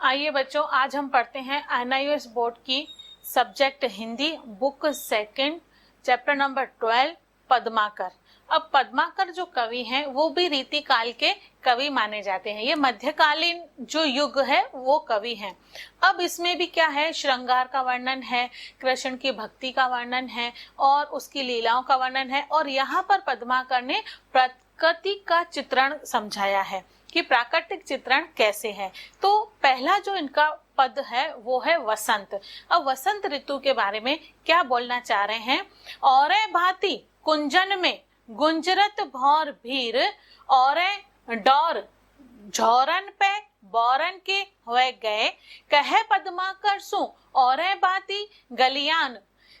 आइए बच्चों, आज हम पढ़ते हैं NIOS बोर्ड की subject Hindi book second chapter number 12 Padmakar. अब पद्माकर जो कवि हैं वो भी रीति काल के कवि माने जाते हैं। ये मध्यकालीन जो युग है वो कवि हैं। अब इसमें भी क्या है, श्रृंगार का वर्णन है, कृष्ण की भक्ति का वर्णन है और उसकी लीलाओं का वर्णन है। और यहाँ पर पद्माकर ने प्रकृति का चित्रण समझाया है कि प्राकृतिक चित्रण कैसे है। तो पहला जो इनका पद है वो है वसंत। अब वसंत ऋतु के बारे में क्या बोलना चाह रहे हैं। और भांति कुंजन में गुंजरत भौर भीर, और डौर झौरन पे बौरन के हुए गए, कहे पद्माकर सु और भांति गलियान,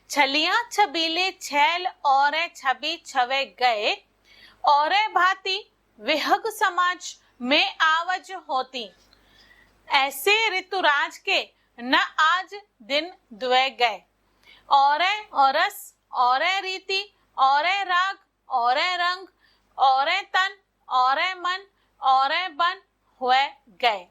छलियां छबीले छैल और छबी छवे गए, और भांति विहग समाज में आवज होती, ऐसे ऋतुराज के न आज दिन दुए गए। और रस और रीति और राग और रंग और तन और मन और बन हुए गए।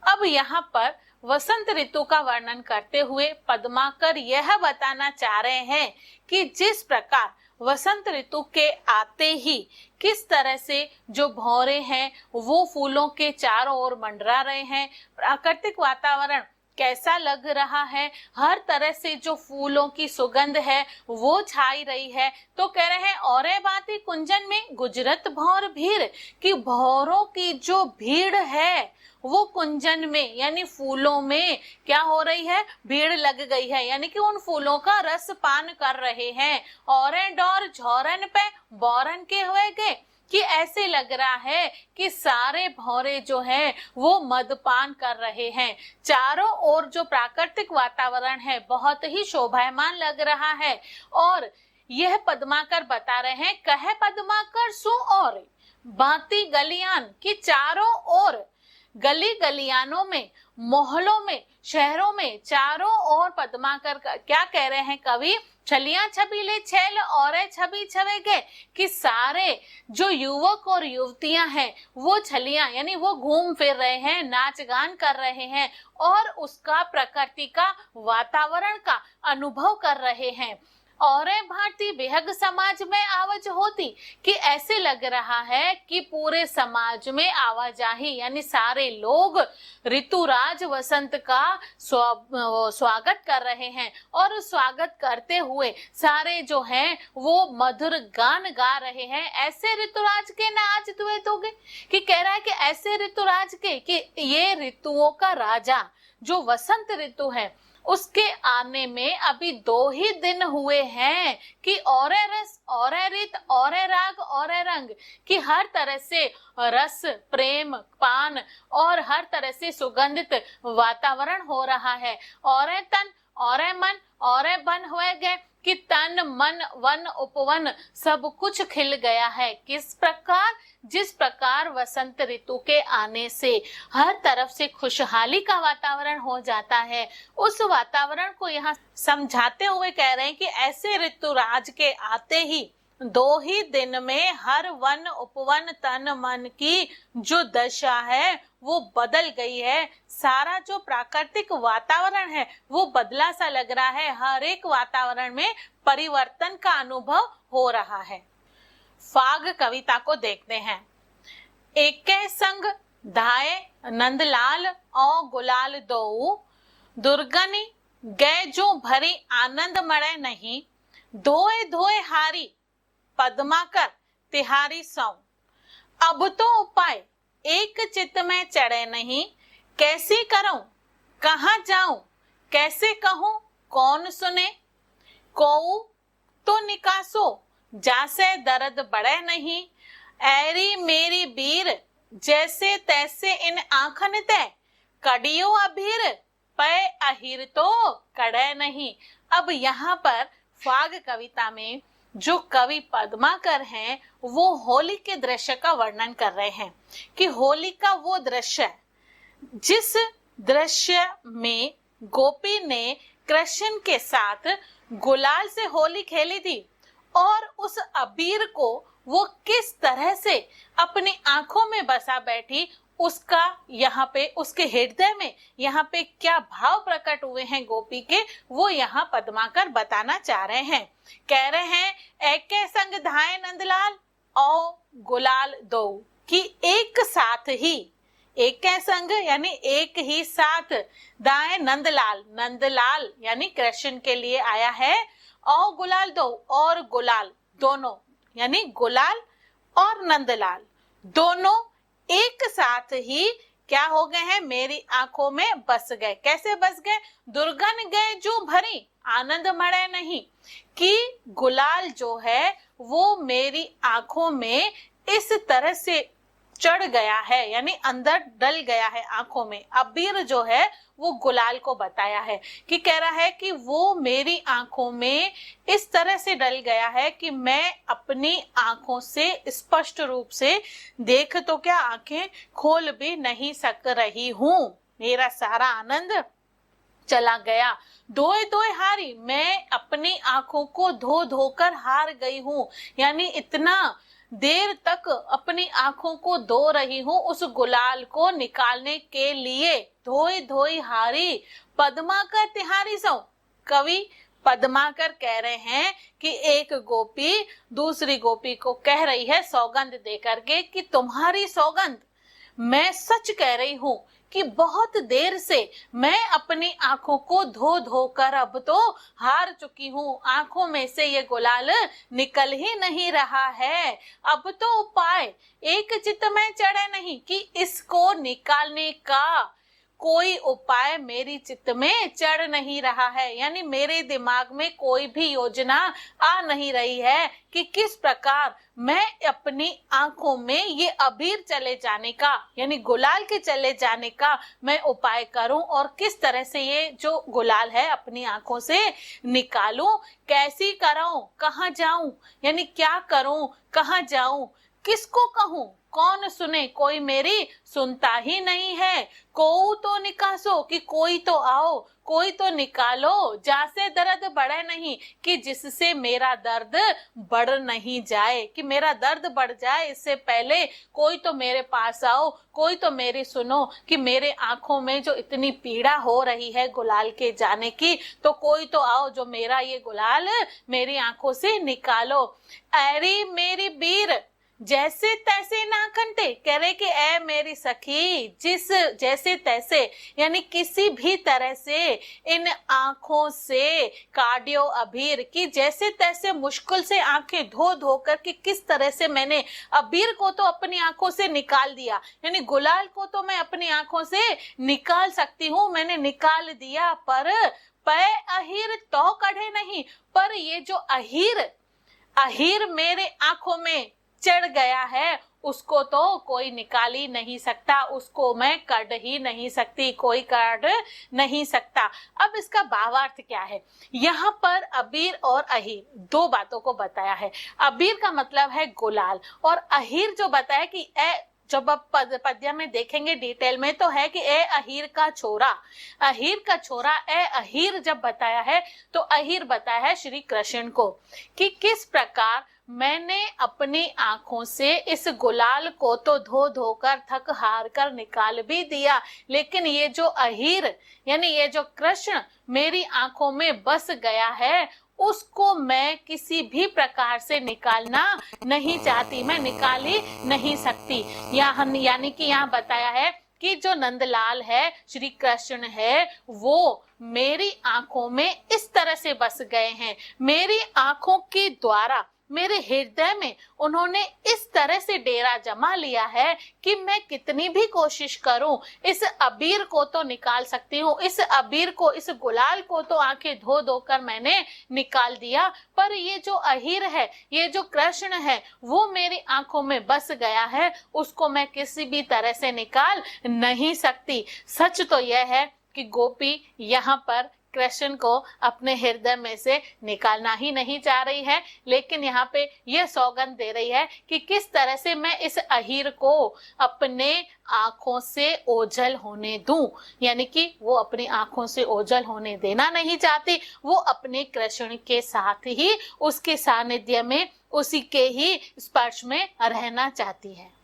अब यहाँ पर वसंत ऋतु का वर्णन करते हुए पद्माकर यह बताना चाह रहे हैं कि जिस प्रकार वसंत ऋतु के आते ही किस तरह से जो भौरे हैं वो फूलों के चारों ओर मंडरा रहे हैं, प्राकृतिक वातावरण कैसा लग रहा है, हर तरह से जो फूलों की सुगंध है वो छाई रही है। तो कह रहे हैं और भांति कुंजन में गुजरत भौर भीड़, कि भौरों की जो भीड़ है वो कुंजन में यानी फूलों में क्या हो रही है, भीड़ लग गई है, यानी कि उन फूलों का रस पान कर रहे हैं। और डौर झौरन पे बौरन के हुए गए, कि ऐसे लग रहा है कि सारे भौरे जो हैं वो मदपान कर रहे हैं। चारों ओर जो प्राकृतिक वातावरण है बहुत ही शोभायमान लग रहा है। और यह पद्माकर बता रहे हैं, कहे पद्माकर सु और भांति गलियान, की चारों ओर गली गलियानों में, मोहल्लों में, शहरों में चारों ओर पद्माकर क्या कह रहे हैं कवि, छलियां छबीले छैल और छबी छवे गए, कि सारे जो युवक और युवतियां हैं वो छलियां यानी वो घूम फिर रहे हैं, नाच गान कर रहे हैं और उसका प्रकृति का वातावरण का अनुभव कर रहे हैं। और भांति बेहग समाज में आवाज होती, कि ऐसे लग रहा है कि पूरे समाज में आवाजाही यानी सारे लोग ऋतुराज वसंत का स्वागत कर रहे हैं। और स्वागत करते हुए सारे जो हैं वो मधुर गान गा रहे हैं, ऐसे ऋतुराज के ना आज दुए दोगे, कि कह रहा है कि ऐसे ऋतुराज के, कि ये ऋतुओं का राजा जो वसंत ऋतु है उसके आने में अभी 2 ही दिन हुए हैं, कि और रस और रीत और राग और रंग, कि हर तरह से रस प्रेम पान और हर तरह से सुगंधित वातावरण हो रहा है। और तन और मन और बन हुए गए, कि तन मन वन उपवन सब कुछ खिल गया है। किस प्रकार, जिस प्रकार वसंत ऋतु के आने से हर तरफ से खुशहाली का वातावरण हो जाता है, उस वातावरण को यहाँ समझाते हुए कह रहे हैं कि ऐसे ऋतुराज के आते ही 2 ही दिन में हर वन उपवन तन मन की जो दशा है वो बदल गई है। सारा जो प्राकृतिक वातावरण है वो बदला सा लग रहा है, हर एक वातावरण में परिवर्तन का अनुभव हो रहा है। फाग कविता को देखते हैं। एके संग धाये नंदलाल और गुलाल दो, दुर्गनी गए जो भरी आनंद मरे नहीं, धोए धोए हारी पद्माकर तिहारी सौ, अब तो उपाय एक चित्त में चढ़े नहीं, कैसी करूं कहाँ जाऊं कैसे कहूं कौन सुने, को तो निकासो जासे दर्द बढ़े नहीं, ऐरी मेरी बीर जैसे तैसे इन आंखन ते, कड़ियो अभीर पे अहिर तो कड़े नहीं। अब यहाँ पर फाग कविता में जो कवि पद्माकर हैं वो होली के दृश्य का वर्णन कर रहे हैं, कि होली का वो दृश्य जिस दृश्य में गोपी ने कृष्ण के साथ गुलाल से होली खेली थी और उस अबीर को वो किस तरह से अपनी आंखों में बसा बैठी, उसका यहाँ पे उसके हृदय में यहाँ पे क्या भाव प्रकट हुए हैं गोपी के, वो यहाँ पद्माकर बताना चाह रहे हैं। कह रहे हैं एके संग धाये नंदलाल औ गुलाल दो, कि एक साथ ही, एक के संग यानी एक ही साथ, दाए नंदलाल, नंदलाल यानी कृष्ण के लिए आया है, और गुलाल दो, और गुलाल दोनों यानी गुलाल और नंदलाल दोनों एक साथ ही क्या हो गए हैं, मेरी आंखों में बस गए। कैसे बस गए? दुर्गन गए जो भरी आनंद मरे नहीं, कि गुलाल जो है वो मेरी आंखों में इस तरह से चढ़ गया है, यानी अंदर डल गया है आंखों में। अबीर जो है वो गुलाल को बताया है कि कह रहा है कि वो मेरी आंखों में इस तरह से डल गया है कि मैं अपनी आंखों से स्पष्ट रूप से देख तो क्या आंखें खोल भी नहीं सक रही हूँ, मेरा सारा आनंद चला गया। धोए धोए हारी, मैं अपनी आंखों को धो धोकर हार गई हूँ, यानी इतना देर तक अपनी आंखों को धो रही हूँ उस गुलाल को निकालने के लिए। धोई धोई हारी पद्माकर तिहारी सौ, कवि पद्माकर कह रहे हैं कि एक गोपी दूसरी गोपी को कह रही है सौगंध दे करके कि तुम्हारी सौगंध, मैं सच कह रही हूँ कि बहुत देर से मैं अपनी आंखों को धो धो कर अब तो हार चुकी हूँ, आंखों में से ये गुलाल निकल ही नहीं रहा है। अब तो उपाय एक चित्त में चढ़े नहीं, कि इसको निकालने का कोई उपाय मेरी चित्त में चढ़ नहीं रहा है, यानी मेरे दिमाग में कोई भी योजना आ नहीं रही है कि किस प्रकार मैं अपनी आंखों में ये अबीर चले जाने का, यानी गुलाल के चले जाने का मैं उपाय करूं, और किस तरह से ये जो गुलाल है अपनी आंखों से निकालूं, कैसी कराऊं, कहाँ जाऊं, यानी क्या करूं, कहाँ जाऊं, किसको कहूं, कौन सुने, कोई मेरी सुनता ही नहीं है। को तो निकासो, कि कोई तो आओ, कोई तो निकालो, जासे दर्द बढ़े नहीं, कि जिससे मेरा दर्द बढ़ नहीं जाए, कि मेरा दर्द बढ़ जाए इससे पहले कोई तो मेरे पास आओ, कोई तो मेरी सुनो, कि मेरे आंखों में जो इतनी पीड़ा हो रही है गुलाल के जाने की, तो कोई तो आओ जो मेरा ये गुलाल मेरी आंखों से निकालो। अरे मेरी बीर जैसे तैसे ना कंटे, कह रहे कि ए मेरी सखी जिस जैसे तैसे, यानी किसी भी तरह से इन आंखों से काटियो अबीर, की जैसे तैसे मुश्किल से आंखें धो धो कर कि किस तरह से मैंने अबीर को तो अपनी आंखों से निकाल दिया, यानी गुलाल को तो मैं अपनी आंखों से निकाल सकती हूँ, मैंने निकाल दिया, पर पै अहीर तो कढ़े नहीं, पर ये जो अहीर मेरे आंखों में चढ़ गया है उसको तो कोई निकाल ही नहीं सकता, उसको मैं काट ही नहीं सकती, कोई काट नहीं सकता। अब इसका भावार्थ क्या है? यहाँ पर अबीर और अहीर दो बातों को बताया है। अबीर का मतलब है गुलाल, और अहीर जो बताया कि जब आप पद्य में देखेंगे डिटेल में तो है कि ए अहीर का छोरा, अहीर का छोरा, ए अहीर जब बताया है तो अहीर बताया है श्री कृष्ण को, कि किस प्रकार मैंने अपनी आंखों से इस गुलाल को तो धो धोकर थक हार कर निकाल भी दिया, लेकिन ये जो अहीर यानी ये जो कृष्ण मेरी आंखों में बस गया है उसको मैं किसी भी प्रकार से निकालना नहीं चाहती, मैं निकाल ही नहीं सकती। यानी कि यहाँ बताया है कि जो नंदलाल है, श्री कृष्ण है, वो मेरी आंखों में इस तरह से बस गए हैं, मेरी आंखों के द्वारा मेरे हृदय में उन्होंने इस तरह से डेरा जमा लिया है कि मैं कितनी भी कोशिश करूं इस अबीर को तो निकाल सकती हूँ, इस अबीर को, इस गुलाल को तो आंखें धो धो कर मैंने निकाल दिया, पर ये जो अहीर है, ये जो कृष्ण है, वो मेरी आंखों में बस गया है, उसको मैं किसी भी तरह से निकाल नहीं सकती। सच तो यह है कि गोपी यहाँ पर कृष्ण को अपने हृदय में से निकालना ही नहीं चाह रही है, लेकिन यहाँ पे यह सौगंध दे रही है कि किस तरह से मैं इस अहीर को अपने आंखों से ओझल होने दूं, यानी कि वो अपनी आंखों से ओझल होने देना नहीं चाहती, वो अपने कृष्ण के साथ ही उसके सानिध्य में, उसी के ही स्पर्श में रहना चाहती है।